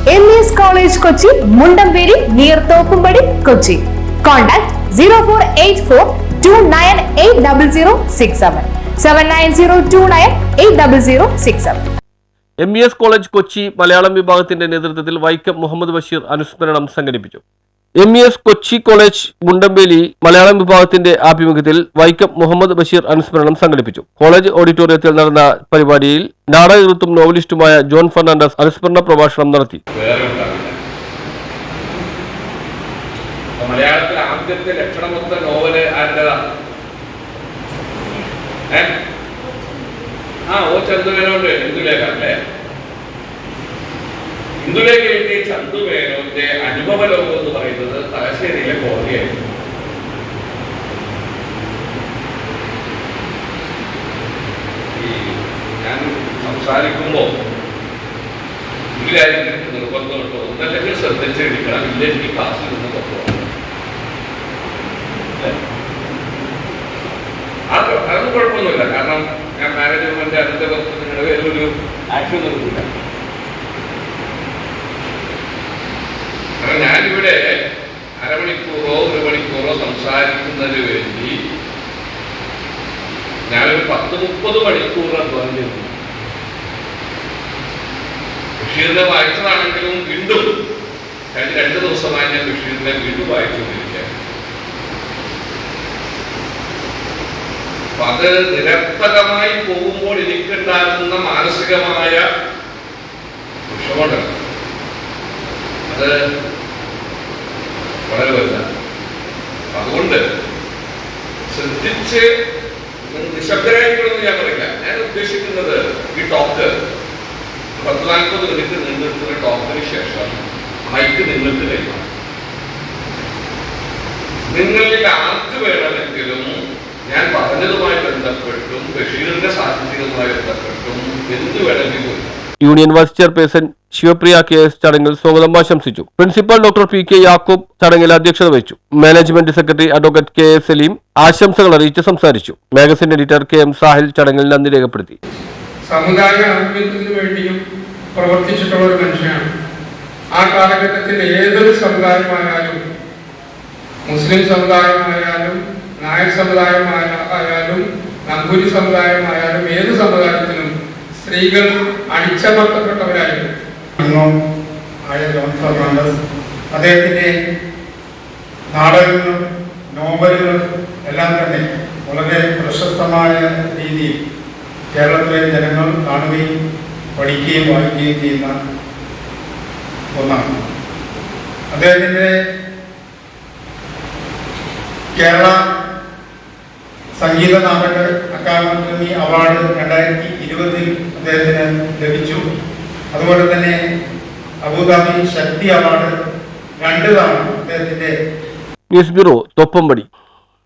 MES College Kochi, Mundamberi, near Thoppambadi, Kochi. Contact 0484298067 7902980067. MES college Kochi Malayalam വിഭാഗത്തിന്റെ നേതൃത്വത്തിൽ വൈക്കം മുഹമ്മദ് ബഷീർ അനുസ്മരണം സംഘടിപ്പിച്ചു. MES കൊച്ചി കോളേജ് മുണ്ടമ്പേലി മലയാളം വിഭാഗത്തിന്റെ ആഭിമുഖ്യത്തിൽ വൈക്കം മുഹമ്മദ് ബഷീർ അനുസ്മരണം സംഘടിപ്പിച്ചു. കോളേജ് ഓഡിറ്റോറിയത്തിൽ നടന്ന പരിപാടിയിൽ നാടകകൃത്തും നോവലിസ്റ്റുമായ ജോൺ ഫെർണാണ്ടസ് അനുസ്മരണ പ്രഭാഷണം നടത്തി. മലയാളത്തിലെ ആദ്യത്തെ ലക്ഷണമൊത്ത നോവല് ആരുടേതാണ്? ഓ ചന്തുമേനോന്റെ ഇന്ദുലേഖ അല്ലേ? ഇന്ദുലേഖ എഴുതിയ ചന്തുമേനോന്റെ അനുഭവ ലോകം എന്ന് പറയുന്നത് തലശ്ശേരിയിലെ കോടതിയായിരുന്നു. ഞാൻ സംസാരിക്കുമ്പോൾ ഇതിലായിരിക്കും എനിക്ക് നിർബന്ധമുണ്ടോ ഒന്നല്ലെങ്കിൽ ശ്രദ്ധിച്ചെടുക്കണം, ഇല്ലെങ്കിൽ ക്ലാസ്സിൽ നിന്ന് കൊണ്ടുപോകണം. അതൊന്നും കുഴപ്പമൊന്നുമില്ല, കാരണം ഞാൻ മാനേജ്മെന്റ് അതിന്റെ പുറത്ത് നിങ്ങളുടെ പേരിലൊരു ആക്ഷൻ നടത്തില്ല. കാരണം ഞാനിവിടെ അരമണിക്കൂറോ 1 മണിക്കൂറോ സംസാരിക്കുന്നതിന് വേണ്ടി ഞാനൊരു 10-30 മണിക്കൂർ അധ്വാനം ചെയ്തു. ബഷീറിനെ വായിച്ചതാണെങ്കിലും വീണ്ടും കഴിഞ്ഞ 2 ദിവസമായി ഞാൻ ബഷീറിനെ വീണ്ടും വായിച്ചുകൊണ്ടിരിക്കുകയാണ്. അപ്പൊ അത് നിരർത്ഥകമായി പോകുമ്പോൾ എനിക്കുണ്ടാകുന്ന മാനസികമായ വിഷമമുണ്ട്. അത് വളരെ വലുതാണ്. അതുകൊണ്ട് ശ്രദ്ധിച്ച് നിശബ്ദരായിരിക്കണമെന്ന് ഞാൻ പറയില്ല. ഞാൻ ഉദ്ദേശിക്കുന്നത് ഈ ടോക്ക് 10-40 മിനിറ്റ് നിന്നിട്ടുള്ള ടോക്കിന് ശേഷം മൈക്ക് നിങ്ങൾക്ക് കഴിയണം. നിങ്ങളിൽ ആർക്ക് വേണമെങ്കിലും ഞാൻ പറഞ്ഞതുമായി ബന്ധപ്പെട്ടും ബഷീറിന്റെ സാഹിത്യവുമായി ബന്ധപ്പെട്ടും എന്ത് വേണമെങ്കിലും. Union vice chairperson Shivapriya KS ചടങ്ങിൽ സ്വാഗതം ആശംസിച്ചു. പ്രിൻസിപ്പൽ ഡോക്ടർ PK യാക്കൂബ് ചടങ്ങിൽ അധ്യക്ഷത വഹിച്ചു. Management secretary advocate KA Saleem ആശംസകൾ അറിയിച്ച് സംസാരിച്ചു. മാഗസിൻ എഡിറ്റർ KM സാഹിൽ ചടങ്ങിൽ നന്ദി രേഖപ്പെടുത്തി. സമുദായ ആത്മീയത്തിന് വേണ്ടിയും പ്രവർത്തിച്ചിട്ടുള്ള ഒരു മനുഷ്യനാണ്. ആ കാലഘട്ടത്തിൽ ഏതൊരു സമുദായമായാലും, മുസ്ലിം സമുദായമായാലും, നായർ സമുദായമായാലും, നമ്പൂരി സമുദായമായാലും, ഏത് സമുദായത്തിലും സ്ത്രീകൾ അടിച്ചമർത്തപ്പെട്ടവരായിരുന്നു. ആയ ജോൺ ഫെർണാണ്ടസ് അദ്ദേഹത്തിൻ്റെ നാടകങ്ങളും നോവലുകളും എല്ലാം തന്നെ വളരെ പ്രശസ്തമായ രീതിയിൽ കേരളത്തിലെ ജനങ്ങൾ കാണുകയും പഠിക്കുകയും വായിക്കുകയും ചെയ്യുന്ന ഒന്നാണ്. അദ്ദേഹത്തിൻ്റെ കേരള സംഗീത നാടക അക്കാദമി അവാർഡ് 2020 അദ്ദേഹത്തിന് ലഭിച്ചു. അതുപോലെ തന്നെ അബുദാബി ശക്തി അവാർഡ് 2 തവണ അദ്ദേഹത്തിന്റെ. News bureau, Thoppumpady.